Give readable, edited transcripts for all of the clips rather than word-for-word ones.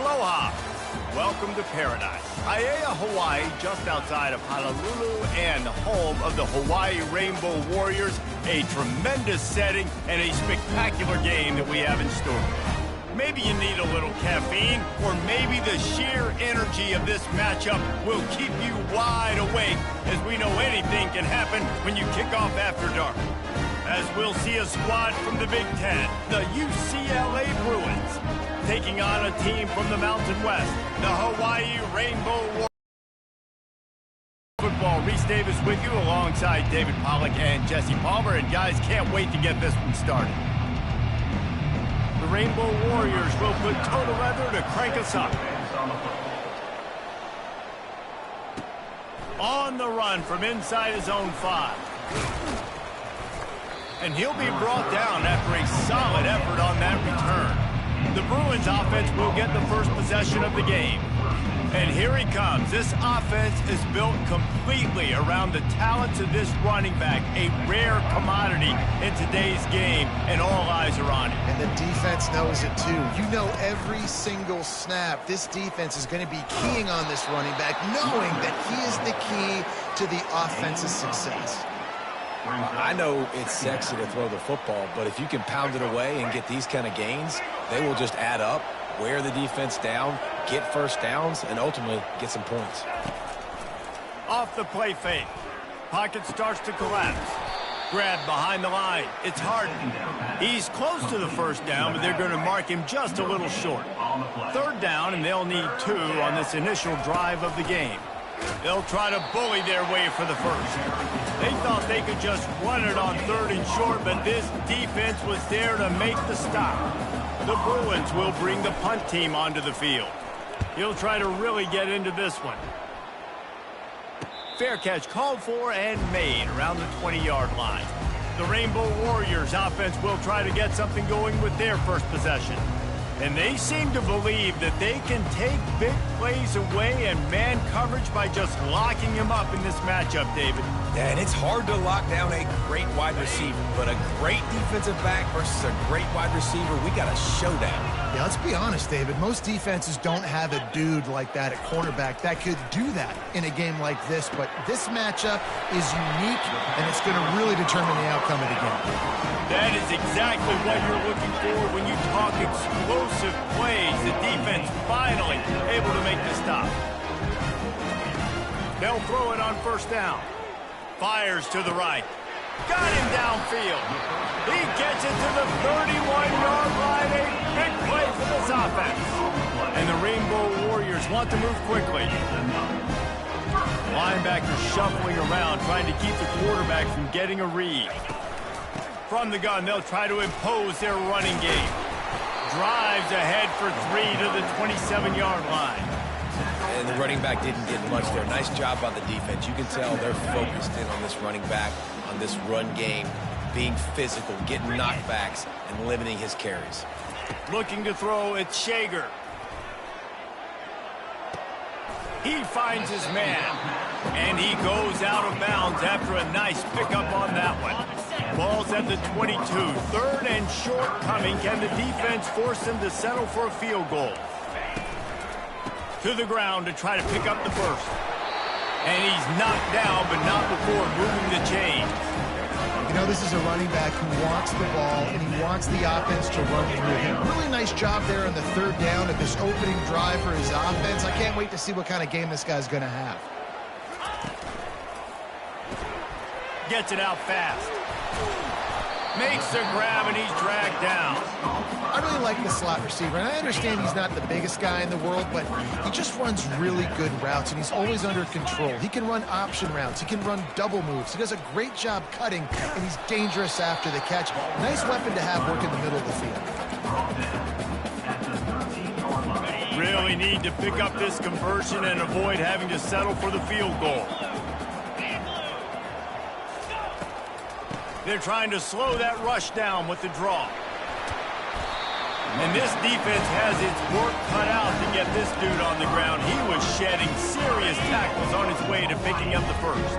Aloha. Welcome to paradise. Aiea, Hawaii, just outside of Honolulu and the home of the Hawaii Rainbow Warriors. A tremendous setting and a spectacular game that we have in store. Maybe you need a little caffeine, or maybe the sheer energy of this matchup will keep you wide awake, as we know anything can happen when you kick off after dark. As we'll see a squad from the Big Ten, the UCLA Bruins, taking on a team from the Mountain West, the Hawaii Rainbow Warriors. Football, Reese Davis with you alongside David Pollack and Jesse Palmer. And guys, can't wait to get this one started. The Rainbow Warriors will put toe to leather to crank us up. On the run from inside his own 5. And he'll be brought down after a solid effort on that return. The Bruins offense will get the first possession of the game. And here he comes. This offense is built completely around the talents of this running back, a rare commodity in today's game, and all eyes are on him. And the defense knows it too. You know, every single snap, this defense is going to be keying on this running back, knowing that he is the key to the offense's success. I know it's sexy to throw the football, but if you can pound it away and get these kind of gains, they will just add up, wear the defense down, get first downs, and ultimately get some points. Off the play fake. Pocket starts to collapse. Grab behind the line. It's Harden. He's close to the first down, but they're going to mark him just a little short. Third down, and they'll need 2 on this initial drive of the game. They'll try to bully their way for the first. They thought they could just run it on 3rd and short, but this defense was there to make the stop. The Bruins will bring the punt team onto the field. He'll try to really get into this one. Fair catch called for and made around the 20-yard line. The Rainbow Warriors offense will try to get something going with their first possession. And they seem to believe that they can take big plays away and man coverage by just locking him up in this matchup, David. Yeah, and it's hard to lock down a great wide receiver, but a great defensive back versus a great wide receiver, we got a showdown. Yeah, let's be honest, David. Most defenses don't have a dude like that at cornerback that could do that in a game like this, but this matchup is unique, and it's going to really determine the outcome of the game. That is exactly what you're looking for when you talk explosive plays. The defense finally able to make the stop. They'll throw it on first down. Fires to the right. Got him downfield. He gets it to the 31-yard line. A big play for this offense. And the Rainbow Warriors want to move quickly. Linebackers shuffling around, trying to keep the quarterback from getting a read. From the gun, they'll try to impose their running game. Drives ahead for 3 to the 27-yard line. And the running back didn't get much there. Nice job by the defense. You can tell they're focused in on this running back, on this run game, being physical, getting knockbacks, and limiting his carries. Looking to throw, it's Shager. He finds his man, and he goes out of bounds after a nice pickup on that one. Ball's at the 22. 3rd and short coming. Can the defense force them to settle for a field goal? To the ground to try to pick up the first. And he's knocked down, but not before moving the chain. You know, this is a running back who wants the ball, and he wants the offense to run through him. Really nice job there on the 3rd down of this opening drive for his offense. I can't wait to see what kind of game this guy's going to have. Gets it out fast. Makes the grab, and he's dragged down. I really like the slot receiver, and I understand he's not the biggest guy in the world, but he just runs really good routes, and he's always under control. He can run option routes. He can run double moves. He does a great job cutting, and he's dangerous after the catch. Nice weapon to have work in the middle of the field. Really need to pick up this conversion and avoid having to settle for the field goal. They're trying to slow that rush down with the draw. And this defense has its work cut out to get this dude on the ground. He was shedding serious tackles on his way to picking up the first.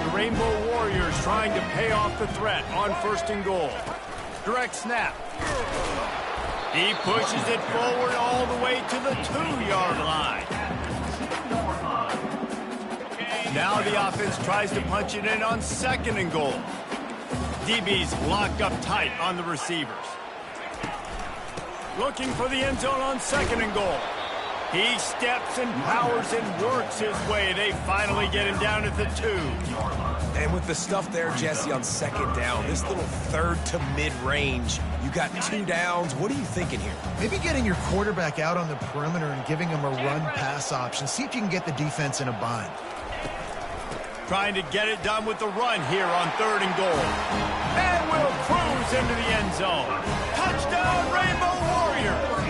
The Rainbow Warriors trying to pay off the threat on 1st and goal. Direct snap. He pushes it forward all the way to the 2-yard line. Now the offense tries to punch it in on 2nd and goal. DB's locked up tight on the receivers. Looking for the end zone on 2nd and goal. He steps and powers and works his way. They finally get him down at the 2. And with the stuff there, Jesse, on 2nd down, this little 3rd to mid-range, you got 2 downs. What are you thinking here? Maybe getting your quarterback out on the perimeter and giving him a run-pass option. See if you can get the defense in a bind. Trying to get it done with the run here on 3rd and goal. And will cruise into the end zone. Touchdown, Rainbow Warriors!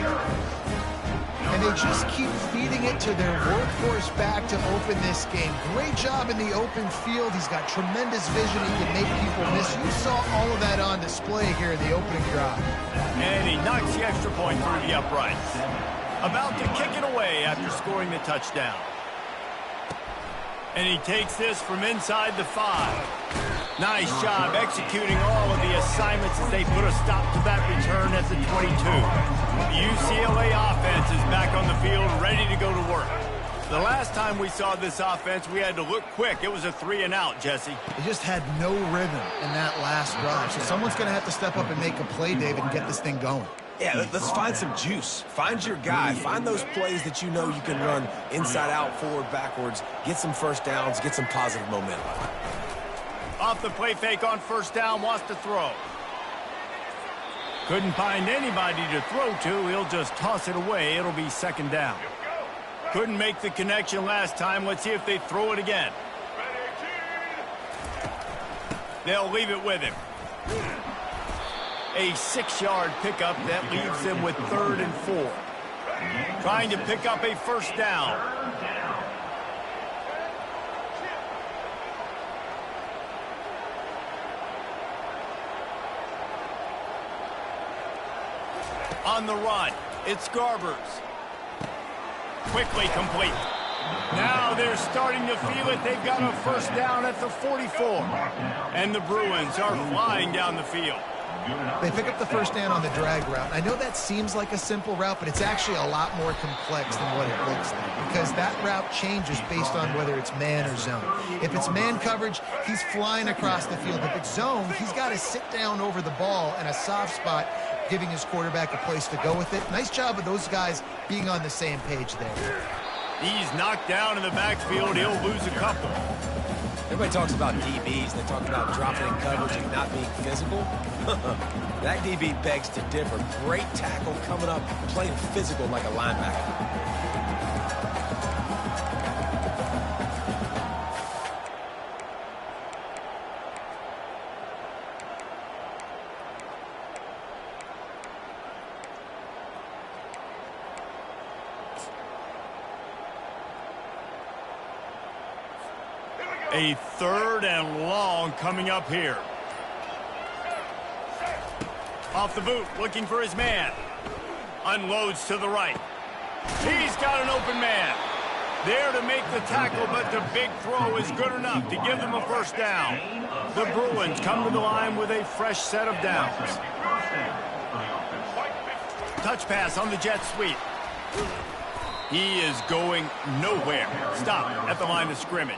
And they just keep feeding it to their workhorse back to open this game. Great job in the open field. He's got tremendous vision. He can make people miss. You saw all of that on display here in the opening drive. And he knocks the extra point through the uprights. About to kick it away after scoring the touchdown. And he takes this from inside the 5. Nice job executing all of the assignments as they put a stop to that return at the 22. The UCLA offense is back on the field, ready to go to work. The last time we saw this offense, we had to look quick. It was a 3-and-out, Jesse. They just had no rhythm in that last drive. So someone's going to have to step up and make a play, David, and get this thing going. Yeah, let's find some juice. Find your guy. Find those plays that you know you can run inside out, forward, backwards. Get some first downs. Get some positive momentum. Off the play fake on 1st down, wants to throw. Couldn't find anybody to throw to. He'll just toss it away. It'll be 2nd down. Couldn't make the connection last time. Let's see if they throw it again. They'll leave it with him. A 6-yard pickup that leaves them with 3rd and 4. Trying to pick up a 1st down. On the run, it's Garbers. Quickly complete. Now they're starting to feel it. They've got a 1st down at the 44. And the Bruins are flying down the field. They pick up the 1st down on the drag route. I know that seems like a simple route, but it's actually a lot more complex than what it looks like because that route changes based on whether it's man or zone. If it's man coverage, he's flying across the field. If it's zone, he's got to sit down over the ball in a soft spot, giving his quarterback a place to go with it. Nice job of those guys being on the same page there. He's knocked down in the backfield. He'll lose a couple. Everybody talks about DBs. They talk about dropping in coverage and not being physical. That DB begs to differ. Great tackle coming up, playing physical like a linebacker. A 3rd and long coming up here. Off the boot, looking for his man. Unloads to the right. He's got an open man. There to make the tackle, but the big throw is good enough to give them a 1st down. The Bruins come to the line with a fresh set of downs. Touch pass on the jet sweep. He is going nowhere. Stop at the line of scrimmage.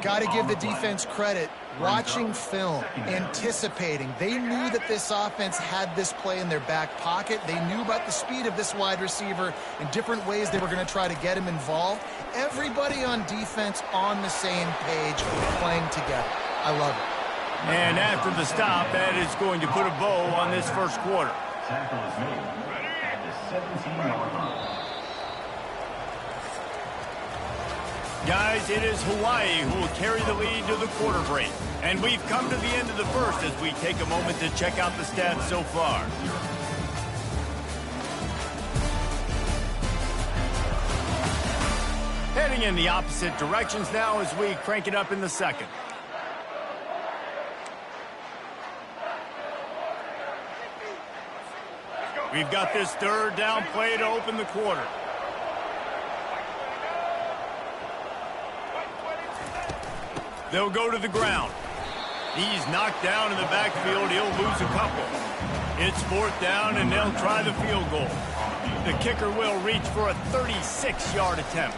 Got to give the defense credit. Watching film, anticipating. They knew that this offense had this play in their back pocket. They knew about the speed of this wide receiver in different ways they were going to try to get him involved. Everybody on defense on the same page, playing together. I love it. And after the stop, that is going to put a bow on this 1st quarter. Tackle is made at the 17-yard line. Guys, it is Hawaii who will carry the lead to the quarter break. And we've come to the end of the 1st as we take a moment to check out the stats so far. Heading in the opposite directions now as we crank it up in the 2nd. We've got this 3rd down play to open the quarter. They'll go to the ground. He's knocked down in the backfield. He'll lose a couple. It's 4th down, and they'll try the field goal. The kicker will reach for a 36-yard attempt.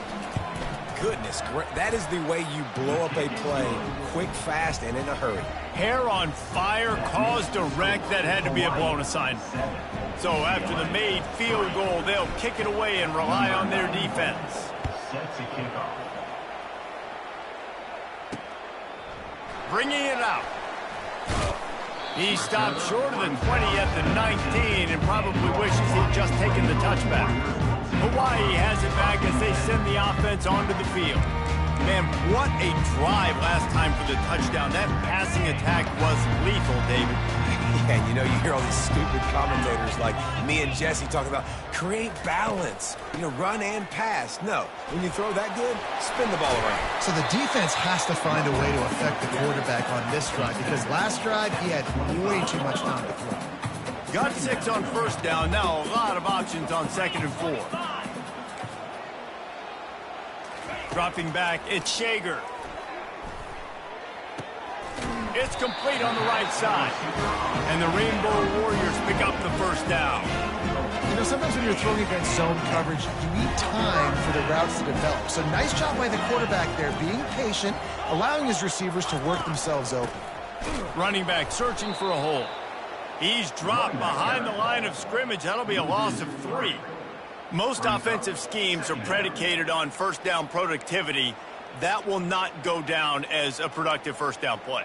Goodness, that is the way you blow up a play, quick, fast, and in a hurry. Hair on fire, caused a wreck that had to be a blown assignment. So after the made field goal, they'll kick it away and rely on their defense. Set to kickoff. Bringing it out. He stopped short of the 20 at the 19 and probably wishes he'd just taken the touchback. Hawaii has it back as they send the offense onto the field. Man, what a drive last time for the touchdown. That passing attack was lethal, David. Yeah, you know, you hear all these stupid commentators like me and Jesse talking about create balance, run and pass. No, when you throw that good, spin the ball around. So the defense has to find a way to affect the quarterback on this drive because last drive he had way too much time to throw. Got 6 on 1st down. Now a lot of options on 2nd and 4. Dropping back, it's Shager. It's complete on the right side. And the Rainbow Warriors pick up the 1st down. Sometimes when you're throwing against zone coverage, you need time for the routes to develop. So nice job by the quarterback there, being patient, allowing his receivers to work themselves open. Running back searching for a hole. He's dropped behind the line of scrimmage. That'll be a loss of 3. Most offensive schemes are predicated on 1st down productivity. That will not go down as a productive 1st down play.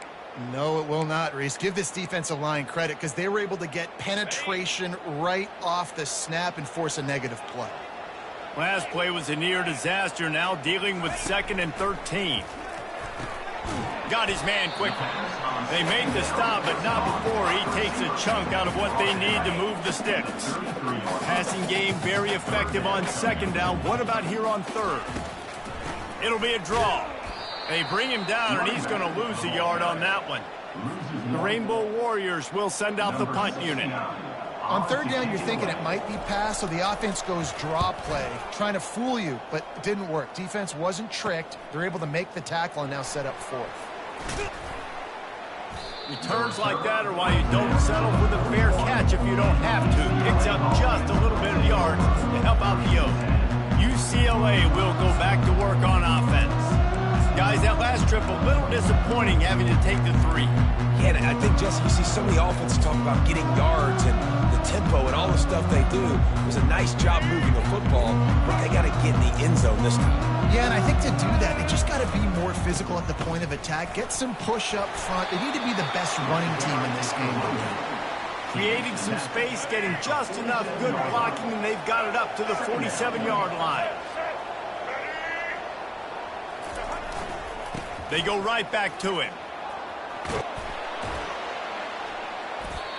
No, it will not, Reese. Give this defensive line credit because they were able to get penetration right off the snap and force a negative play. Last play was a near disaster. Now dealing with 2nd and 13. Got his man quickly. They make the stop, but not before he takes a chunk out of what they need to move the sticks. Passing game very effective on 2nd down. What about here on 3rd? It'll be a draw. They bring him down, and he's going to lose a yard on that one. The Rainbow Warriors will send out the punt unit. On 3rd down, you're thinking it might be pass, so the offense goes draw play, trying to fool you, but it didn't work. Defense wasn't tricked. They're able to make the tackle and now set up 4th. Returns like that are why you don't settle for the fair catch if you don't have to. Picks up just a little bit of yards to help out the Oaks. UCLA will go back to work on offense. Guys, that last trip a little disappointing having to take the 3. Yeah, and I think, Jesse, you see so many offenses talk about getting yards and the tempo and all the stuff they do. It was a nice job moving the football, but they got to get in the end zone this time. Yeah, and I think to do that, they just got to be more physical at the point of attack. Get some push up front. They need to be the best running team in this game to win. Creating some space, getting just enough good blocking, and they've got it up to the 47-yard line. They go right back to him.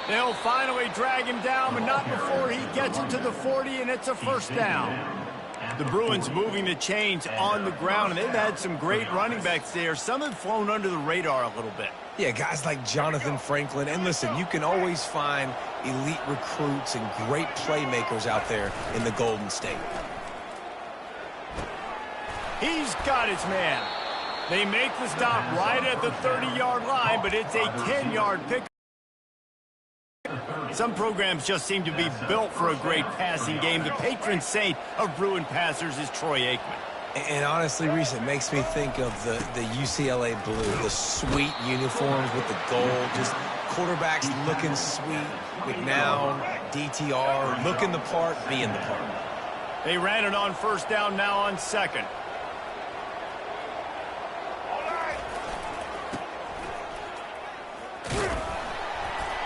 They'll finally drag him down, but not before he gets it to the 40, and it's a 1st down. The Bruins moving the chains on the ground, and they've had some great running backs there. Some have flown under the radar a little bit. Yeah, guys like Jonathan Franklin. And listen, you can always find elite recruits and great playmakers out there in the Golden State. He's got his man. They make the stop right at the 30-yard line, but it's a 10-yard pick. Some programs just seem to be built for a great passing game. The patron saint of Bruin passers is Troy Aikman. And honestly, Reese, it makes me think of the UCLA blue, the sweet uniforms with the gold, just quarterbacks looking sweet, McNown, DTR, looking the part, being the part. They ran it on 1st down, now on 2nd.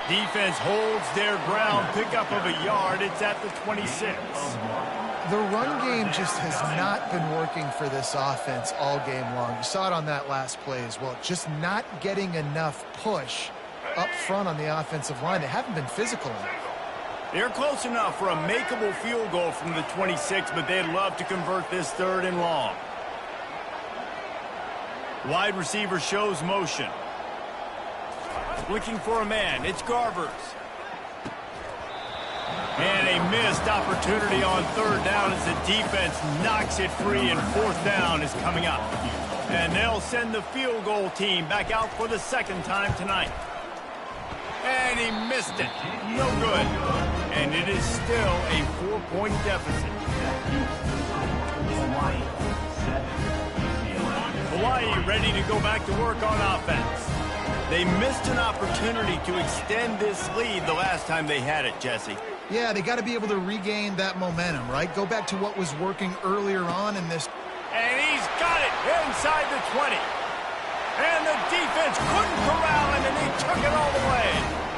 Defense holds their ground, pickup of a yard. It's at the 26. The run game just has not been working for this offense all game long. You saw it on that last play as well. Just not getting enough push up front on the offensive line. They haven't been physical enough. They're close enough for a makeable field goal from the 26, but they'd love to convert this 3rd and long. Wide receiver shows motion. Looking for a man. It's Garbers. And a missed opportunity on 3rd down as the defense knocks it free, and 4th down is coming up. And they'll send the field goal team back out for the second time tonight. And he missed it. No good. And it is still a 4-point deficit. Hawaii ready to go back to work on offense. They missed an opportunity to extend this lead the last time they had it, Jesse. Yeah, they got to be able to regain that momentum, right? Go back to what was working earlier on in this. And he's got it inside the 20. And the defense couldn't corral him, and he took it all the way.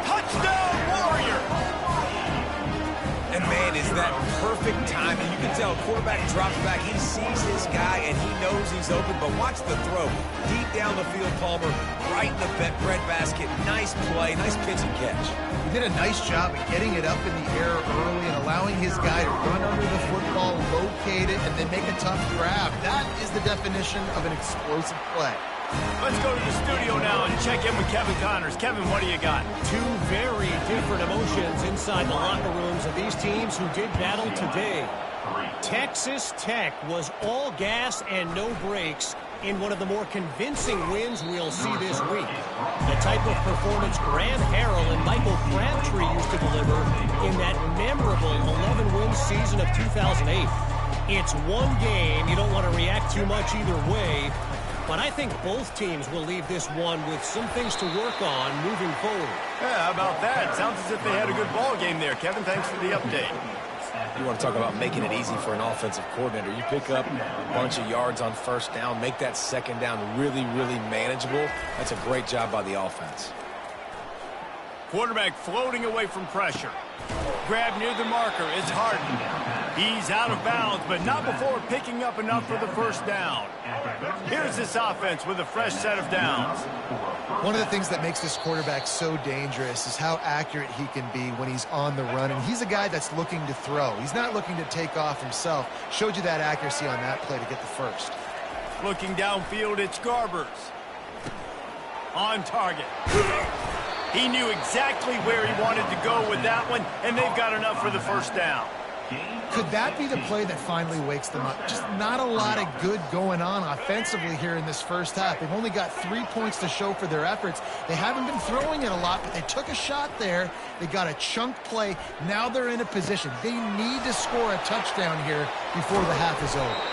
Touchdown, Warrior! And, man, is that perfect timing. You can tell quarterback drops back. He sees his guy, and he knows he's open. But watch the throw. Deep down the field, Palmer, right in the bread basket. Nice play, nice pitch and catch. He did a nice job of getting it up in the air early and allowing his guy to run under the football, locate it, and then make a tough grab. That is the definition of an explosive play. Let's go to the studio now and check in with Kevin Connors. Kevin, what do you got? Two very different emotions inside the locker rooms of these teams who did battle today. Texas Tech was all gas and no brakes in one of the more convincing wins we'll see this week. The type of performance Graham Harrell and Michael Crabtree used to deliver in that memorable 11-win season of 2008. It's one game. You don't want to react too much either way. But I think both teams will leave this one with some things to work on moving forward. Yeah, how about that? Sounds as if they had a good ball game there. Kevin, thanks for the update. You want to talk about making it easy for an offensive coordinator. You pick up a bunch of yards on first down, make that second down really, really manageable. That's a great job by the offense. Quarterback floating away from pressure. Grab near the marker is Harden. He's out of bounds, but not before picking up enough for the first down. Here's this offense with a fresh set of downs. One of the things that makes this quarterback so dangerous is how accurate he can be when he's on the run. And he's a guy that's looking to throw. He's not looking to take off himself. Showed you that accuracy on that play to get the first. Looking downfield, it's Garbers. On target. He knew exactly where he wanted to go with that one, and they've got enough for the first down. Could that be the play that finally wakes them up? Just not a lot of good going on offensively here in this first half. They've only got 3 points to show for their efforts. They haven't been throwing it a lot, but they took a shot there. They got a chunk play. Now they're in a position. They need to score a touchdown here before the half is over.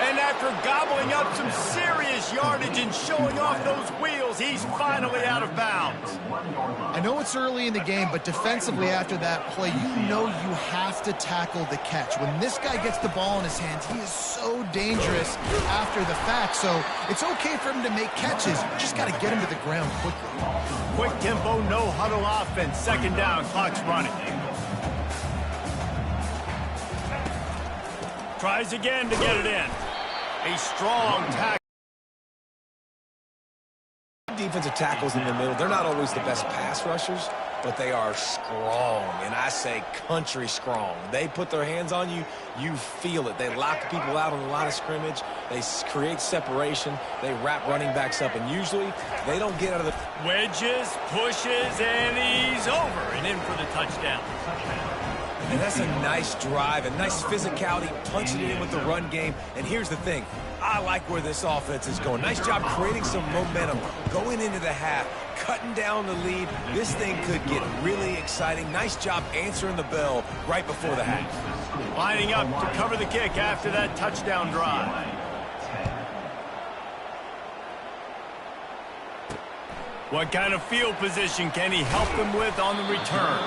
And after gobbling up some serious yardage and showing off those wheels, he's finally out of bounds. I know it's early in the game, but defensively after that play, you know you have to tackle the catch. When this guy gets the ball in his hands, he is so dangerous after the fact. So it's okay for him to make catches. You just got to get him to the ground quickly. Quick tempo, no huddle offense. Second down, clock's running. Tries again to get it in. A strong tackle. Defensive tackles in the middle, they're not always the best pass rushers, but they are strong, and I say country strong. They put their hands on you, you feel it. They lock people out on the line of scrimmage. They create separation. They wrap running backs up, and usually they don't get out of the... Wedges, pushes, and he's over and in for the touchdown. And that's a nice drive, a nice physicality, punching it in with the run game. And here's the thing. I like where this offense is going. Nice job creating some momentum, going into the half, cutting down the lead. This thing could get really exciting. Nice job answering the bell right before the half. Lining up to cover the kick after that touchdown drive. What kind of field position can he help them with on the return?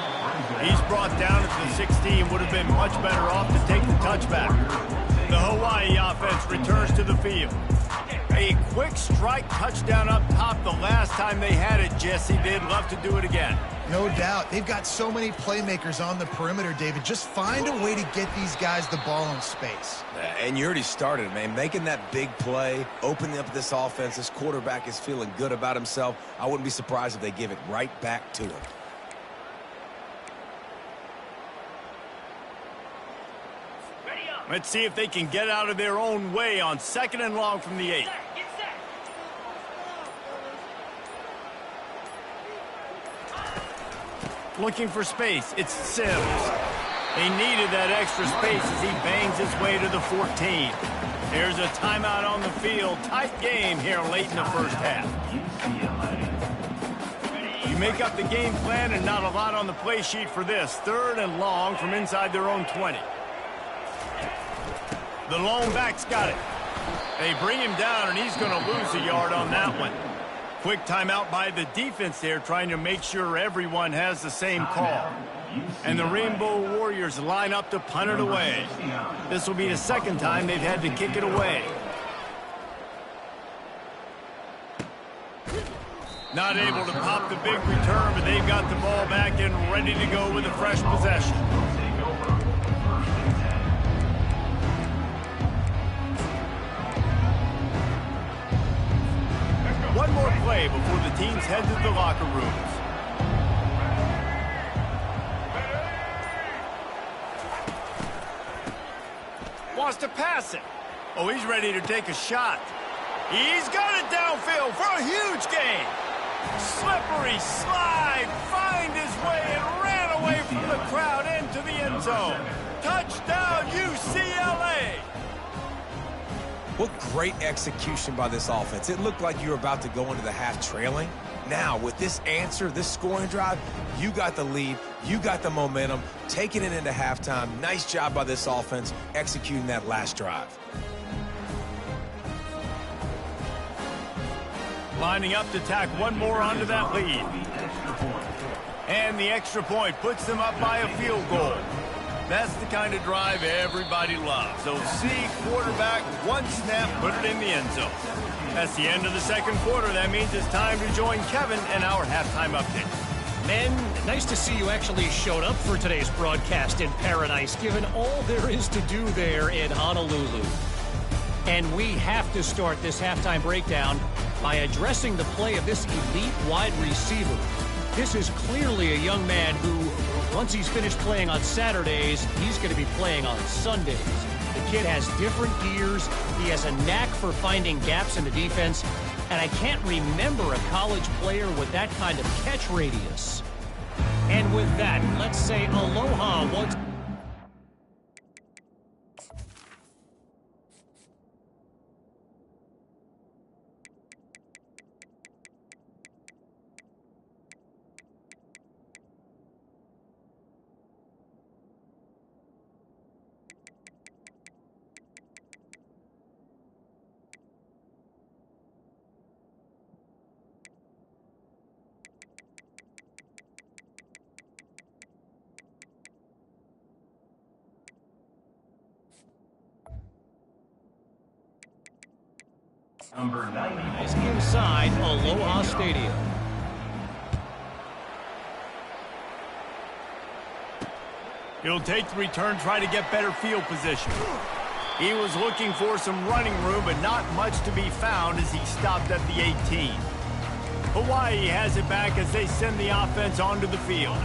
He's brought down at the 16, would have been much better off to take the touchback. The Hawaii offense returns to the field. A quick strike touchdown up top the last time they had it, Jesse. They'd love to do it again. No doubt. They've got so many playmakers on the perimeter, David. Just find a way to get these guys the ball in space. And you already started, man. Making that big play, opening up this offense. This quarterback is feeling good about himself. I wouldn't be surprised if they give it right back to him. Let's see if they can get out of their own way on 2nd and long from the 8. Looking for space. It's Sims. He needed that extra space as he bangs his way to the 14. Here's a timeout on the field. Tight game here late in the first half. You make up the game plan and not a lot on the play sheet for this. 3rd and long from inside their own 20. The lone back's got it. They bring him down, and he's going to lose a yard on that one. Quick timeout by the defense there, trying to make sure everyone has the same call. And the Rainbow Warriors line up to punt it away. This will be the 2nd time they've had to kick it away. Not able to pop the big return, but they've got the ball back and ready to go with a fresh possession. One more play before the teams head to the locker rooms. Wants to pass it. Oh, he's ready to take a shot. He's got it downfield for a huge gain. Slippery slide, find his way and ran away from the crowd into the end zone. Touchdown, UCLA. What great execution by this offense. It looked like you were about to go into the half trailing. Now, with this answer, this scoring drive, you got the lead, you got the momentum, taking it into halftime. Nice job by this offense executing that last drive. Lining up to tack one more onto that lead. And the extra point puts them up by a field goal. That's the kind of drive everybody loves. So see quarterback, one snap, put it in the end zone. That's the end of the 2nd quarter. That means it's time to join Kevin and our halftime update. Men, nice to see you actually showed up for today's broadcast in paradise, given all there is to do there in Honolulu. And we have to start this halftime breakdown by addressing the play of this elite wide receiver. This is clearly a young man who, once he's finished playing on Saturdays, he's going to be playing on Sundays. The kid has different gears. He has a knack for finding gaps in the defense. And I can't remember a college player with that kind of catch radius. And with that, let's say aloha once. Number 90 Is inside Aloha Stadium. He'll take the return, try to get better field position. He was looking for some running room, but not much to be found as he stopped at the 18. Hawaii has it back as they send the offense onto the field.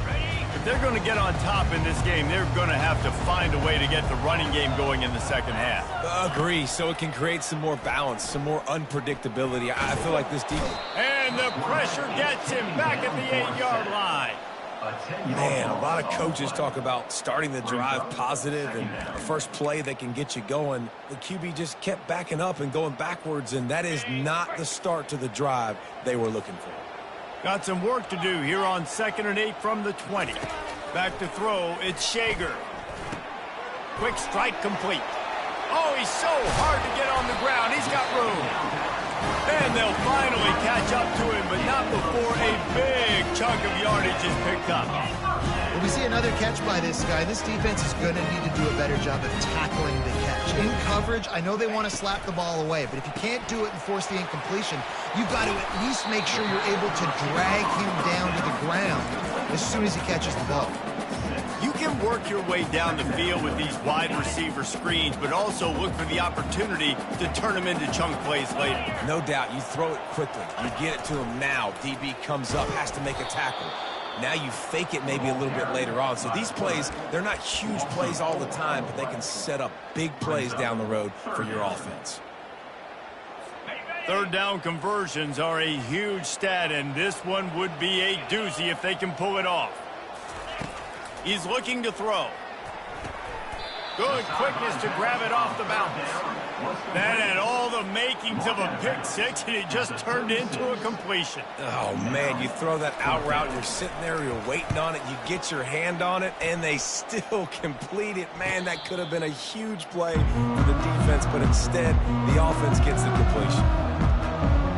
If they're going to get on top in this game, they're going to have to find a way to get the running game going in the 2nd half. Agree, so it can create some more balance, some more unpredictability. I feel like this defense. And the pressure gets him back at the 8-yard line. Man, a lot of coaches talk about starting the drive positive and the first play that can get you going. The QB just kept backing up and going backwards, and that is not the start to the drive they were looking for. Got some work to do here on 2nd and 8 from the 20. Back to throw, it's Shager. Quick strike complete. Oh, he's so hard to get on the ground. He's got room. And they'll finally catch up to him, but not before a big chunk of yardage is picked up. Well, we see another catch by this guy. This defense is going to need to do a better job of tackling the catch. In coverage, I know they want to slap the ball away, but if you can't do it and force the incompletion, you've got to at least make sure you're able to drag him down to the ground as soon as he catches the ball. You can work your way down the field with these wide receiver screens, but also look for the opportunity to turn them into chunk plays later. No doubt, you throw it quickly. You get it to him now. DB comes up, has to make a tackle. Now you fake it maybe a little bit later on. So these plays, they're not huge plays all the time, but they can set up big plays down the road for your offense. 3rd down conversions are a huge stat, and this one would be a doozy if they can pull it off. He's looking to throw. Good quickness to grab it off the bounce. That had all the makings of a pick six, and it just turned into a completion. Oh, man, you throw that out route, you're sitting there, you're waiting on it, you get your hand on it, and they still complete it. Man, that could have been a huge play for the defense, but instead, the offense gets the completion.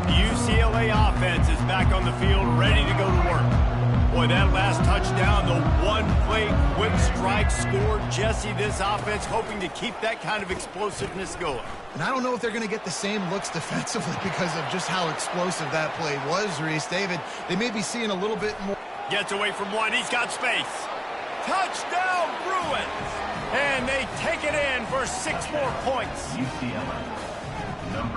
The UCLA offense is back on the field, ready to go to work. Boy, that last touchdown, the one-play quick strike scored. Jesse, this offense hoping to keep that kind of explosiveness going. And I don't know if they're going to get the same looks defensively because of just how explosive that play was, Reese. David, they may be seeing a little bit more. Gets away from one. He's got space. Touchdown, Bruins! And they take it in for 6 more points.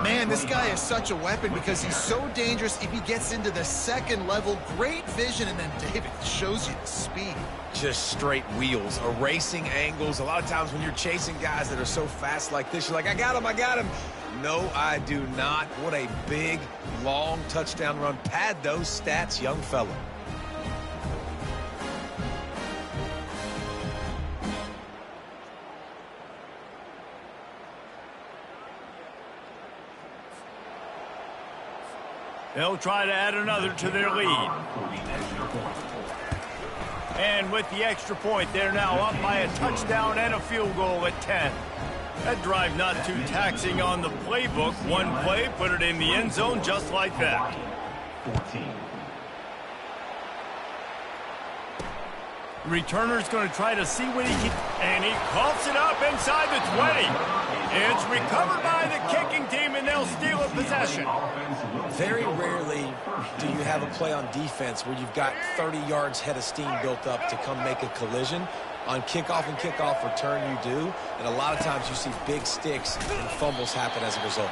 Man, this guy is such a weapon because he's so dangerous if he gets into the second level. Great vision, and then David shows you the speed. Just straight wheels, erasing angles. A lot of times when you're chasing guys that are so fast like this, you're like, I got him. No, I do not. What a big, long touchdown run. Pad those stats, young fella. They'll try to add another to their lead. And with the extra point, they're now up by a touchdown and a field goal at 10. That drive not too taxing on the playbook. One play, put it in the end zone just like that. 14. Returner's going to try to see what he can, and he coughs it up inside the 20. It's recovered by the kicking team, and they'll steal a possession. Very rarely do you have a play on defense where you've got 30 yards head of steam built up to come make a collision. On kickoff and kickoff return, you do, and a lot of times you see big sticks and fumbles happen as a result.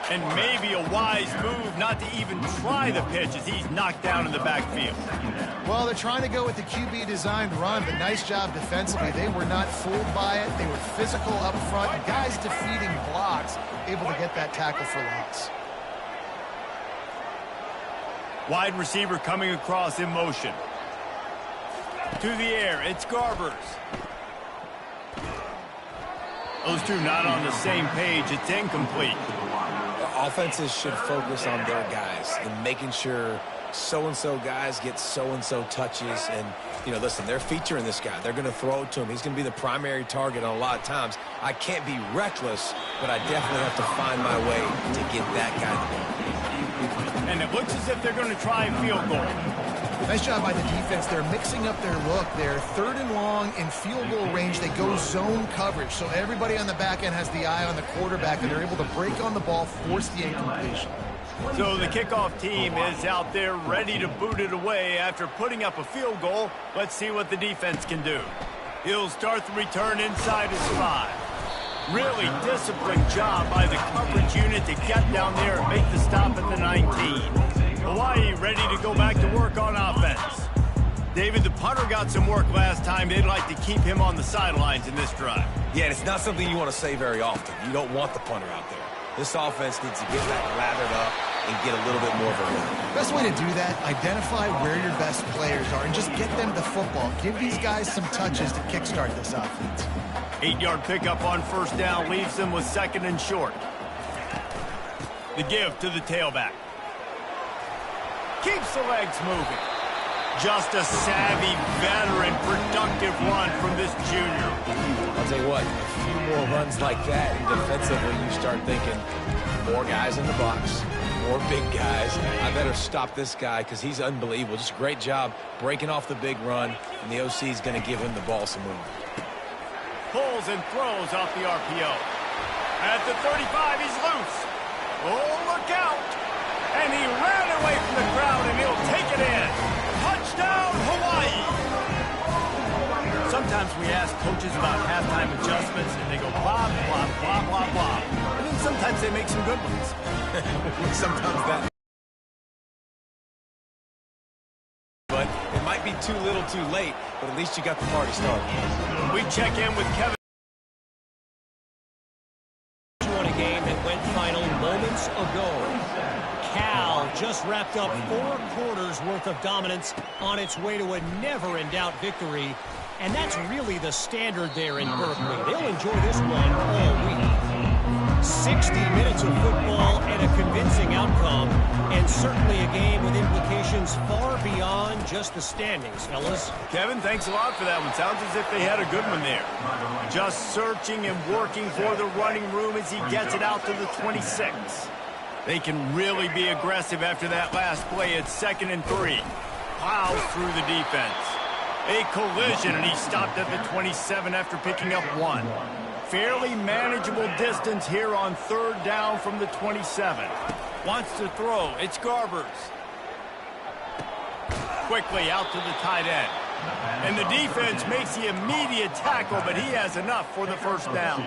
And maybe a wise move not to even try the pitch as he's knocked down in the backfield. Well, they're trying to go with the QB designed run, but nice job defensively. They were not fooled by it. They were physical up front, and guys defeating blocks, able to get that tackle for loss. Wide receiver coming across in motion. To the air, it's Garbers. Those two not on the same page. It's incomplete. Offenses should focus on their guys and making sure so-and-so guys get so-and-so touches. And, you know, listen, they're featuring this guy. They're going to throw it to him. He's going to be the primary target on a lot of times. I can't be reckless, but I definitely have to find my way to get that guy the ball. And it looks as if they're going to try a field goal. Nice job by the defense. They're mixing up their look. They're 3rd and long in field goal range. They go zone coverage. So everybody on the back end has the eye on the quarterback, and they're able to break on the ball, force the incompletion. So the kickoff team is out there ready to boot it away after putting up a field goal. Let's see what the defense can do. He'll start the return inside his 5. Really disciplined job by the coverage unit to get down there and make the stop at the 19. Hawaii ready to go back to work on offense. David, the punter got some work last time. They'd like to keep him on the sidelines in this drive. Yeah, and it's not something you want to say very often. You don't want the punter out there. This offense needs to get that lathered up and get a little bit more of a rhythm. Best way to do that, identify where your best players are and just get them the football. Give these guys some touches to kickstart this offense. 8-yard pickup on first down leaves them with 2nd and short. The give to the tailback. Keeps the legs moving. Just a savvy, veteran, productive run from this junior. I'll tell you what, a few more runs like that, and defensively you start thinking, more guys in the box, more big guys. I better stop this guy because he's unbelievable. Just a great job breaking off the big run, and the OC is going to give him the ball some room. Pulls and throws off the RPO. At the 35, he's loose. Oh, look out. And he ran away from the crowd, and he'll take it in. Touchdown, Hawaii. Sometimes we ask coaches about halftime adjustments, and they go blah, blah, blah, blah, blah. And then sometimes they make some good ones. Sometimes that. But it might be too little too late, but at least you got the party started. We check in with Kevin. On a game that went final moments ago. Cal just wrapped up 4 quarters worth of dominance on its way to a never-in-doubt victory. And that's really the standard there in Berkeley. They'll enjoy this one all week. 60 minutes of football and a convincing outcome, and certainly a game with implications far beyond just the standings, fellas. Kevin, thanks a lot for that one. Sounds as if they had a good one there. Just searching and working for the running room as he gets it out to the 26. They can really be aggressive after that last play at 2nd and 3. Plows through the defense. A collision, and he stopped at the 27 after picking up 1. Fairly manageable distance here on 3rd down from the 27. Wants to throw. It's Garbers. Quickly out to the tight end. And the defense makes the immediate tackle, but he has enough for the 1st down.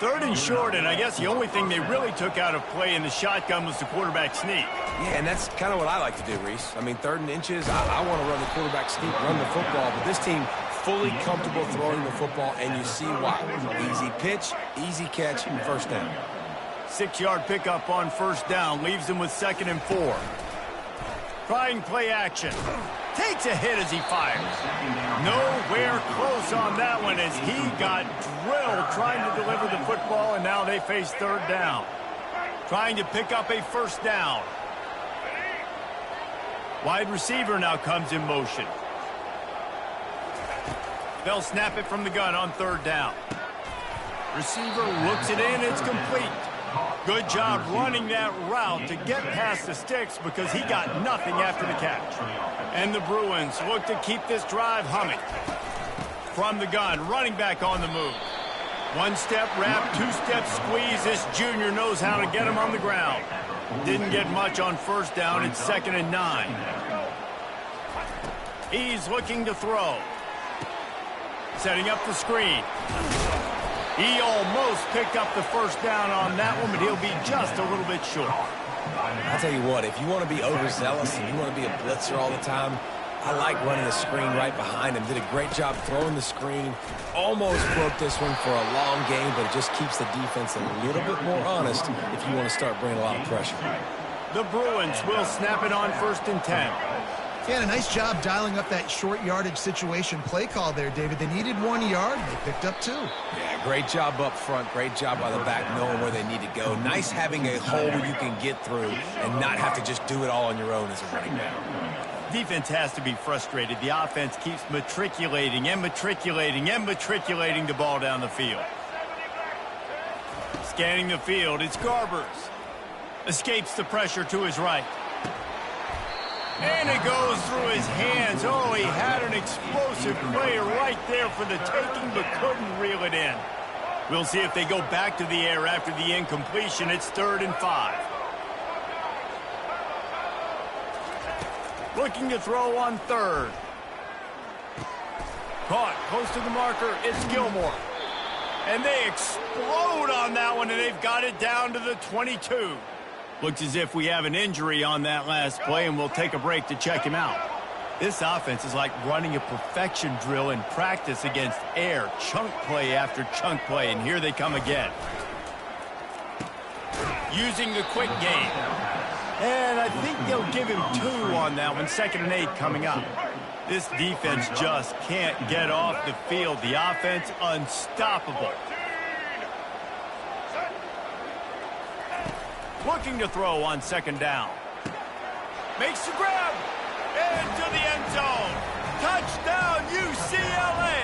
3rd and short, and I guess the only thing they really took out of play in the shotgun was the quarterback sneak. Yeah, and that's kind of what I like to do, Reese. I mean, 3rd and inches, I want to run the quarterback sneak, run the football, but this team fully comfortable throwing the football, and you see why. Easy pitch, easy catch, 1st down. 6-yard pickup on 1st down, leaves them with 2nd and 4. Trying play action. Takes a hit as he fires. Nowhere close on that one as he got drilled trying to deliver the football, and now they face 3rd down. Trying to pick up a 1st down. Wide receiver now comes in motion. They'll snap it from the gun on 3rd down. Receiver looks it in, it's complete. Good job running that route to get past the sticks because he got nothing after the catch. And the Bruins look to keep this drive humming. From the gun, running back on the move. 1-step wrap, 2-step squeeze. This junior knows how to get him on the ground. Didn't get much on 1st down. It's 2nd and 9. He's looking to throw. Setting up the screen. He almost picked up the 1st down on that one, but he'll be just a little bit short. I'll tell you what, if you want to be overzealous and you want to be a blitzer all the time, I like running the screen right behind him. Did a great job throwing the screen. Almost broke this one for a long game, but it just keeps the defense a little bit more honest if you want to start bringing a lot of pressure. The Bruins will snap it on 1st and 10. Yeah, and a nice job dialing up that short yardage situation play call there, David. They needed 1 yard, and they picked up 2. Yeah, great job up front. Great job by the back knowing where they need to go. Nice having a hole where you can get through and not have to just do it all on your own as a running back. Defense has to be frustrated. The offense keeps matriculating and matriculating and matriculating the ball down the field. Scanning the field, it's Garbers. Escapes the pressure to his right. And it goes through his hands. Oh, he had an explosive play right there for the taking, but couldn't reel it in. We'll see if they go back to the air after the incompletion. It's 3rd and 5. Looking to throw on 3rd. Caught close to the marker. It's Gilmore. And they explode on that one, and they've got it down to the 22. Looks as if we have an injury on that last play, and we'll take a break to check him out. This offense is like running a perfection drill in practice against air. Chunk play after chunk play, and here they come again. Using the quick game. And I think they'll give him 2 on that one. 2nd and 8 coming up. This defense just can't get off the field. The offense unstoppable. Looking to throw on 2nd down. Makes the grab. Into the end zone. Touchdown, UCLA.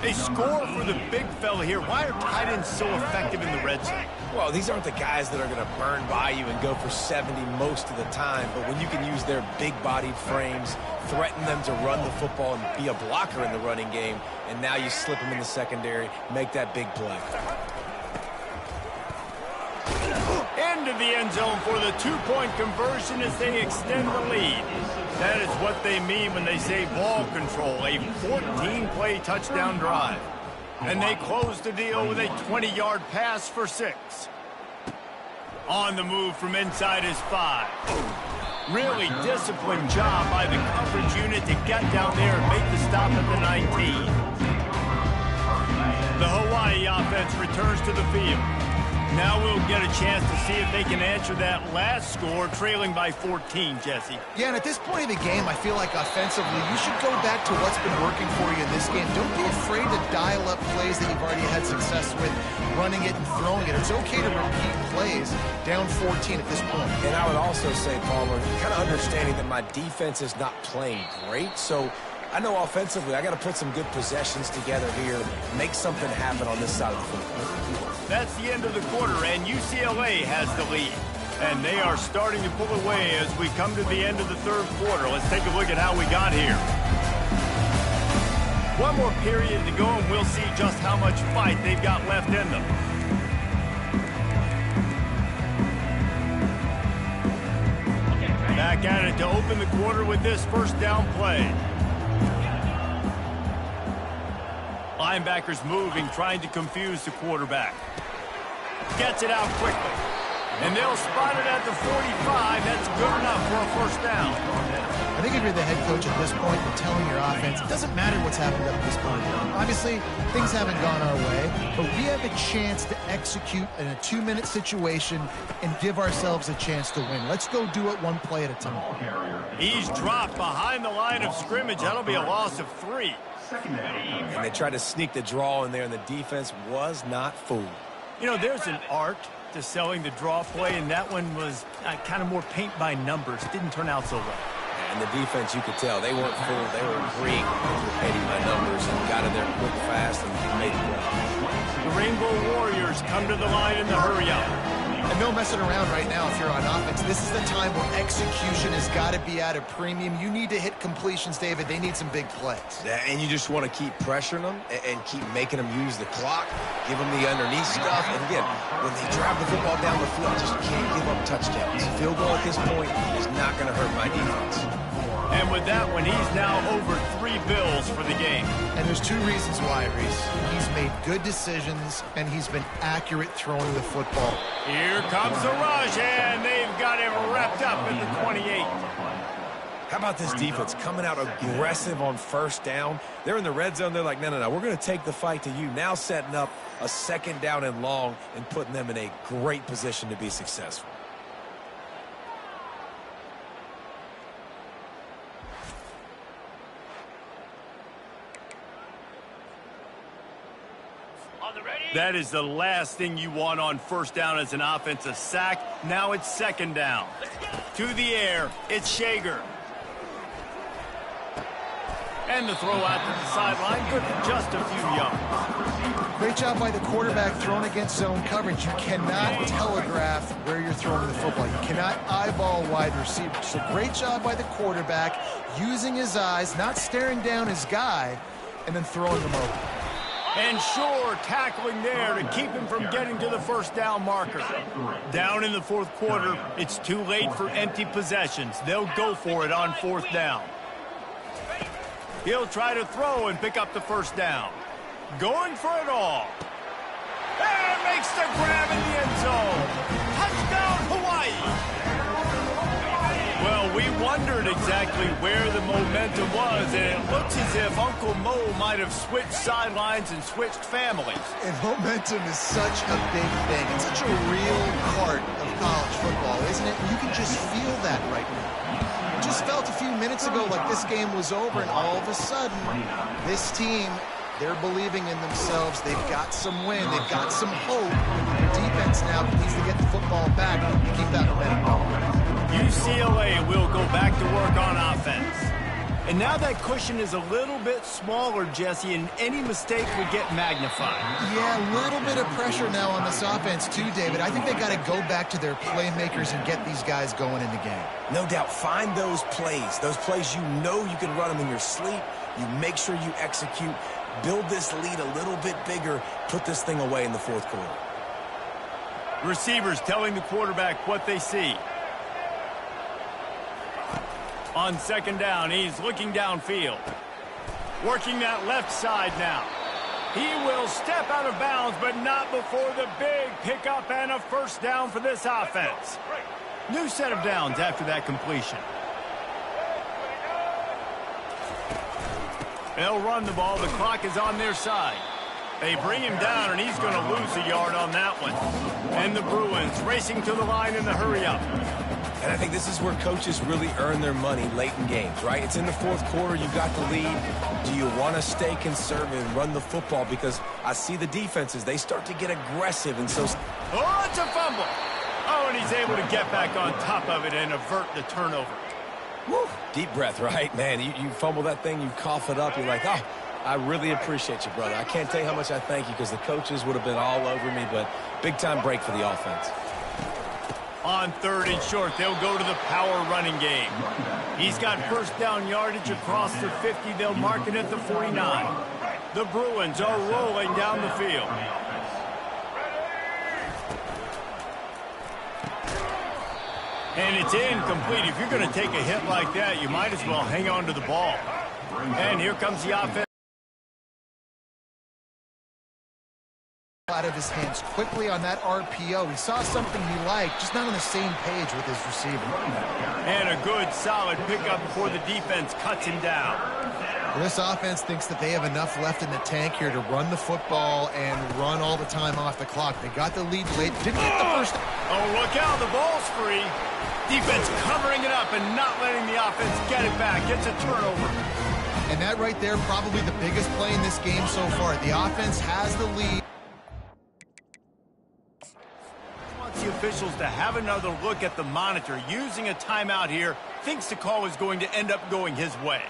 They score for the big fella here. Why are tight ends so effective in the red zone? Well, these aren't the guys that are going to burn by you and go for 70 most of the time, but when you can use their big-bodied frames, threaten them to run the football and be a blocker in the running game, and now you slip them in the secondary, make that big play. Into the end zone for the 2-point conversion as they extend the lead. That is what they mean when they say ball control, a 14-play touchdown drive. And they close the deal with a 20-yard pass for 6. On the move from inside his 5. Really disciplined job by the coverage unit to get down there and make the stop at the 19. The Hawaii offense returns to the field. Now we'll get a chance to see if they can answer that last score, trailing by 14, Jesse. Yeah, and at this point of the game, I feel like offensively, you should go back to what's been working for you in this game. Don't be afraid to dial up plays that you've already had success with, running it and throwing it. It's okay to repeat plays down 14 at this point. And I would also say, Palmer, kind of understanding that my defense is not playing great, so I know offensively I got to put some good possessions together here, make something happen on this side of the football. That's the end of the quarter, and UCLA has the lead. And they are starting to pull away as we come to the end of the third quarter. Let's take a look at how we got here. One more period to go, and we'll see just how much fight they've got left in them. Back at it to open the quarter with this first down play. Linebackers moving, trying to confuse the quarterback. Gets it out quickly. And they'll spot it at the 45. That's good enough for a first down. I think if you're the head coach at this point, you're telling your offense, it doesn't matter what's happened up to this point. Obviously, things haven't gone our way, but we have a chance to execute in a 2-minute situation and give ourselves a chance to win. Let's go do it one play at a time. He's dropped behind the line of scrimmage. That'll be a loss of 3. And they tried to sneak the draw in there, and the defense was not fooled. You know, there's an art to selling the draw play, and that one was kind of more paint by numbers. Didn't turn out so well. And the defense, you could tell, they weren't fooled. They were agreeing with painting by numbers and got in there quick, fast, and made it work. The Rainbow Warriors come to the line in the hurry-up. And no messing around right now if you're on offense. This is the time where execution has got to be at a premium. You need to hit completions, David. They need some big plays. Yeah, and you just want to keep pressuring them and keep making them use the clock, give them the underneath stuff. And again, when they drive the football down the field, just can't give up touchdowns. Field goal at this point is not going to hurt my defense. And with that one, he's now over 3 bills for the game. And there's 2 reasons why, Reese. He's made good decisions, and he's been accurate throwing the football. Here comes the rush, and they've got him wrapped up at the 28. How about this defense coming out aggressive on first down? They're in the red zone. They're like, no, we're going to take the fight to you. Now setting up a second down and long and putting them in a great position to be successful. That is the last thing you want on first down as an offensive sack. Now it's second down. To the air, it's Shager. And the throw out to the sideline, good for just a few yards. Great job by the quarterback throwing against zone coverage. You cannot telegraph where you're throwing the football. You cannot eyeball wide receivers. So great job by the quarterback using his eyes, not staring down his guy, and then throwing them over. And Shore tackling there to keep him from getting to the first down marker. Down in the fourth quarter, it's too late for empty possessions. They'll go for it on fourth down. He'll try to throw and pick up the first down. Going for it all. And makes the grab in the end zone. Touchdown, Hawaii. Well, we wondered exactly where the momentum was, and it looks as if Uncle Mo might have switched sidelines and switched families. And momentum is such a big thing. It's such a real part of college football, isn't it? You can just feel that right now. It just felt a few minutes ago like this game was over, and all of a sudden, this team, they're believing in themselves. They've got some win. They've got some hope. Their defense now needs to get the football back and keep that momentum going. UCLA will go back to work on offense. And now that cushion is a little bit smaller, Jesse, and any mistake would get magnified. Yeah, a little bit of pressure now on this offense too, David. I think they got to go back to their playmakers and get these guys going in the game. No doubt. Find those plays you know you can run them in your sleep. You make sure you execute. Build this lead a little bit bigger. Put this thing away in the fourth quarter. Receivers telling the quarterback what they see. On second down, he's looking downfield. Working that left side now. He will step out of bounds, but not before the big pickup and a first down for this offense. New set of downs after that completion. They'll run the ball. The clock is on their side. They bring him down, and he's going to lose a yard on that one. And the Bruins racing to the line in the hurry-up. And I think this is where coaches really earn their money late in games, right? It's in the fourth quarter. You got the lead. Do you want to stay conservative and run the football? Because I see the defenses. They start to get aggressive. And so... Oh, it's a fumble. Oh, and he's able to get back on top of it and avert the turnover. Woo. Deep breath, right? Man, you fumble that thing, you cough it up. You're like, oh, I really appreciate you, brother. I can't tell you how much I thank you because the coaches would have been all over me, but big-time break for the offense. On 3rd and short, they'll go to the power running game. He's got first down yardage across the 50. They'll mark it at the 49. The Bruins are rolling down the field. And it's incomplete. If you're going to take a hit like that, you might as well hang on to the ball. And here comes the offense. Out of his hands quickly on that RPO. He saw something he liked, just not on the same page with his receiver. And a good, solid pickup before the defense cuts him down. Well, this offense thinks that they have enough left in the tank here to run the football and run all the time off the clock. They got the lead late. Didn't get the first. Oh, look out. The ball's free. Defense covering it up and not letting the offense get it back. Gets a turnover. And that right there, probably the biggest play in this game so far. The offense has the lead. The officials to have another look at the monitor. Using a timeout here, thinks the call is going to end up going his way.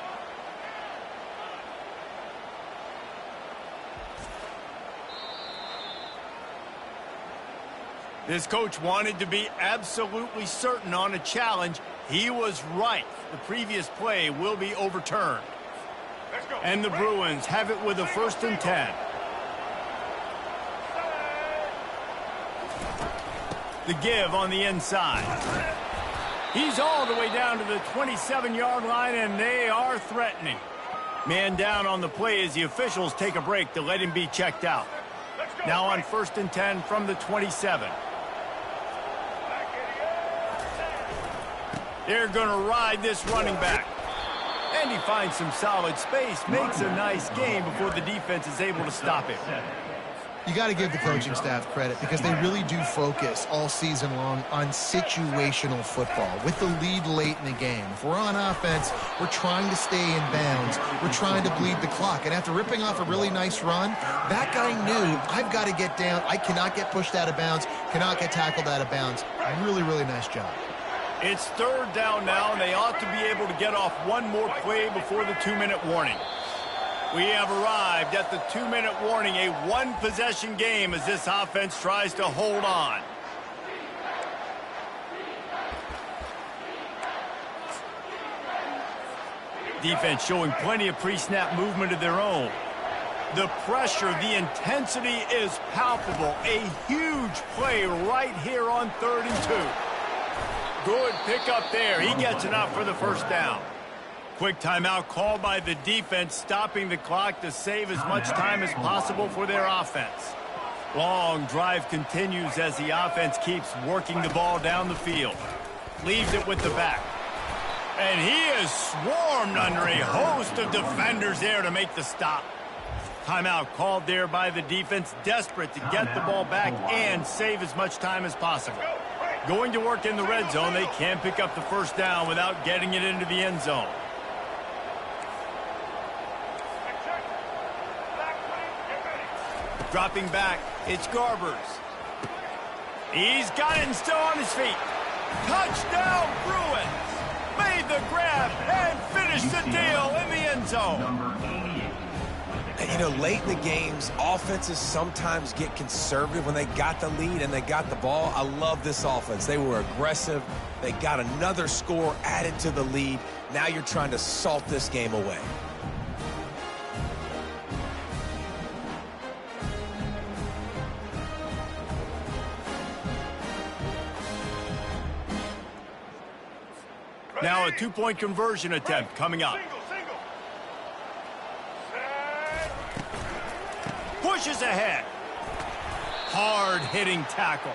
This coach wanted to be absolutely certain on a challenge. He was right. The previous play will be overturned. And the Bruins have it with a 1st and 10. The give on the inside. He's all the way down to the 27-yard line, and they are threatening. Man down on the play as the officials take a break to let him be checked out. Now on 1st and 10 from the 27. They're going to ride this running back. And he finds some solid space, makes a nice game before the defense is able to stop him. You got to give the coaching staff credit because they really do focus all season long on situational football with the lead late in the game. If we're on offense, we're trying to stay in bounds. We're trying to bleed the clock. And after ripping off a really nice run, that guy knew, I've got to get down. I cannot get pushed out of bounds, cannot get tackled out of bounds. Really, really nice job. It's 3rd down now, and they ought to be able to get off one more play before the 2-minute warning. We have arrived at the 2-minute warning, a one-possession game as this offense tries to hold on. Defense showing plenty of pre-snap movement of their own. The pressure, the intensity is palpable. A huge play right here on 3rd and 2. Good pickup there. He gets enough for the 1st down. Quick timeout called by the defense, stopping the clock to save as much time as possible for their offense. Long drive continues as the offense keeps working the ball down the field. Leaves it with the back. And he is swarmed under a host of defenders there to make the stop. Timeout called there by the defense, desperate to get the ball back and save as much time as possible. Going to work in the red zone, they can't pick up the 1st down without getting it into the end zone. Dropping back, it's Garbers. He's got it and still on his feet. Touchdown, Bruins! Made the grab and finished the deal in the end zone. And, you know, late in the games, offenses sometimes get conservative when they got the lead and they got the ball. I love this offense. They were aggressive. They got another score added to the lead. Now you're trying to salt this game away. Now a two-point conversion attempt coming up. Pushes ahead. Hard-hitting tackle.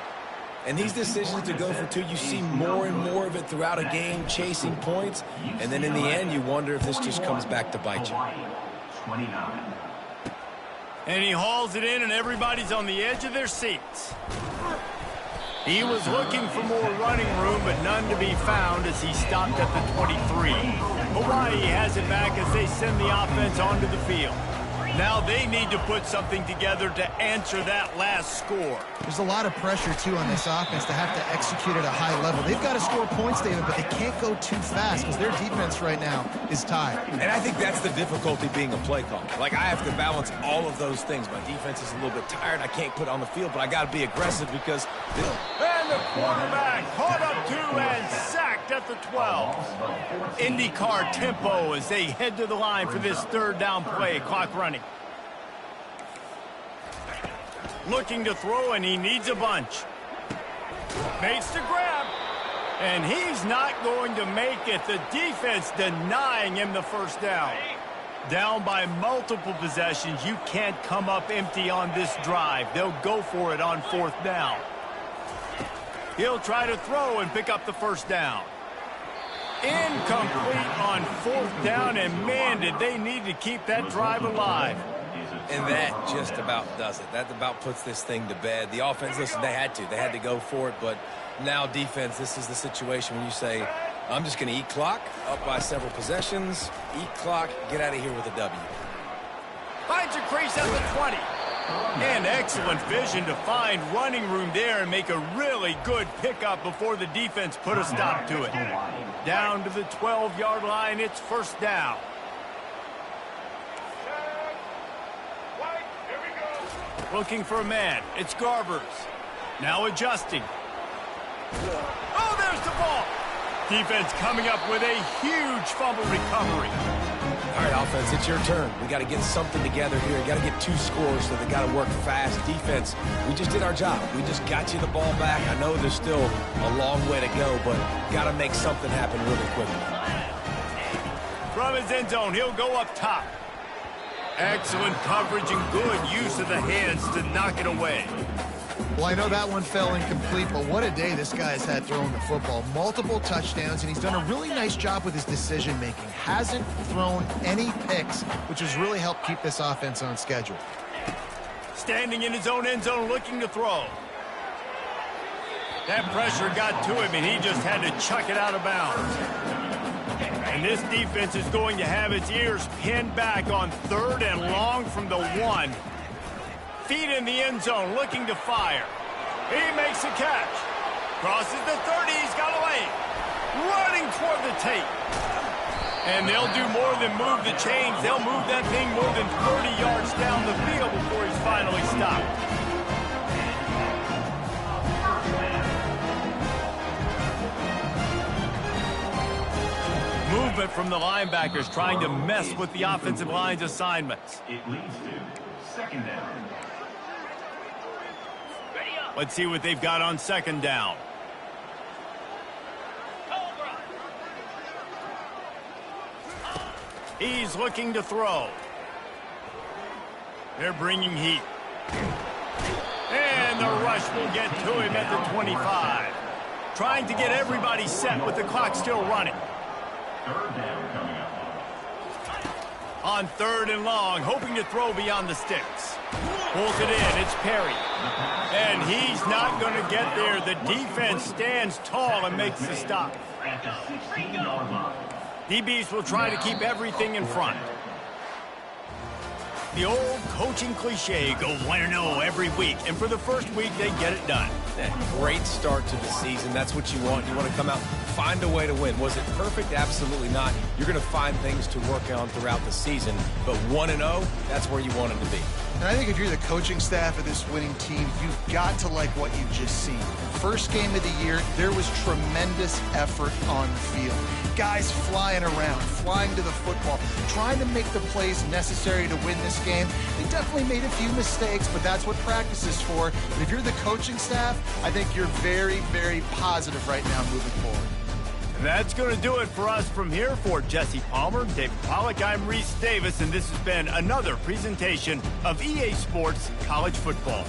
And these decisions to go for 2, you see more and more of it throughout a game, chasing points. And then in the end, you wonder if this just comes back to bite you. And he hauls it in, and everybody's on the edge of their seats. He was looking for more running room, but none to be found as he stopped at the 23. Hawaii has it back as they send the offense onto the field. Now they need to put something together to answer that last score. There's a lot of pressure, too, on this offense to have to execute at a high level. They've got to score points, David, but they can't go too fast because their defense right now is tired. And I think that's the difficulty being a play caller. Like, I have to balance all of those things. My defense is a little bit tired. I can't put it on the field, but I got to be aggressive because... And the quarterback caught up to and sacked at the 12. IndyCar tempo as they head to the line for this third down play. Clock running. Looking to throw, and he needs a bunch. Makes the grab. And he's not going to make it. The defense denying him the first down. Down by multiple possessions. You can't come up empty on this drive. They'll go for it on fourth down. He'll try to throw and pick up the first down. Incomplete on fourth down, and man, did they need to keep that drive alive. And that just about does it. That about puts this thing to bed. The offense, listen, they had to go for it, but now defense, this is the situation when you say, I'm just going to eat clock, up by several possessions, eat clock, get out of here with a W. Finds a crease at the 20. And excellent vision to find running room there and make a really good pickup before the defense put a stop to it. Down to the 12-yard line, it's first down. Looking for a man. It's Garbers. Now adjusting. Oh, there's the ball. Defense coming up with a huge fumble recovery. All right, offense, it's your turn. We got to get something together here. You got to get 2 scores, so they got to work fast. Defense, we just did our job. We just got you the ball back. I know there's still a long way to go, but got to make something happen really quickly. From his end zone, he'll go up top. Excellent coverage and good use of the hands to knock it away. Well, I know that one fell incomplete, but what a day this guy's had throwing the football. Multiple touchdowns, and he's done a really nice job with his decision-making. Hasn't thrown any picks, which has really helped keep this offense on schedule. Standing in his own end zone, looking to throw. That pressure got to him, and he just had to chuck it out of bounds. And this defense is going to have its ears pinned back on third and long from the 1. Feet in the end zone, looking to fire. He makes a catch. Crosses the 30, he's got a lane. Running toward the tape. And they'll do more than move the chains. They'll move that thing more than 30 yards down the field before he's finally stopped. Movement from the linebackers trying to mess with the offensive line's assignments. It leads to second down. Let's see what they've got on second down. He's looking to throw. They're bringing heat. And the rush will get to him at the 25. Trying to get everybody set with the clock still running. Third down coming up. On third and long, hoping to throw beyond the sticks. Pulls it in, it's Perry. And he's not going to get there. The defense stands tall and makes the stop. At the 16-yard line. DBs will try to keep everything in front. The old coaching cliche, go 1-0 every week. And for the first week, they get it done. Great start to the season. That's what you want. You want to come out, find a way to win. Was it perfect? Absolutely not. You're going to find things to work on throughout the season. But 1-0, that's where you want it to be. And I think if you're the coaching staff of this winning team, you've got to like what you've just seen. First game of the year, there was tremendous effort on the field. Guys flying around, flying to the football, trying to make the plays necessary to win this game. They definitely made a few mistakes, but that's what practice is for. But if you're the coaching staff, I think you're very, very positive right now moving forward. That's going to do it for us from here. For Jesse Palmer, David Pollack, I'm Reese Davis, and this has been another presentation of EA Sports College Football.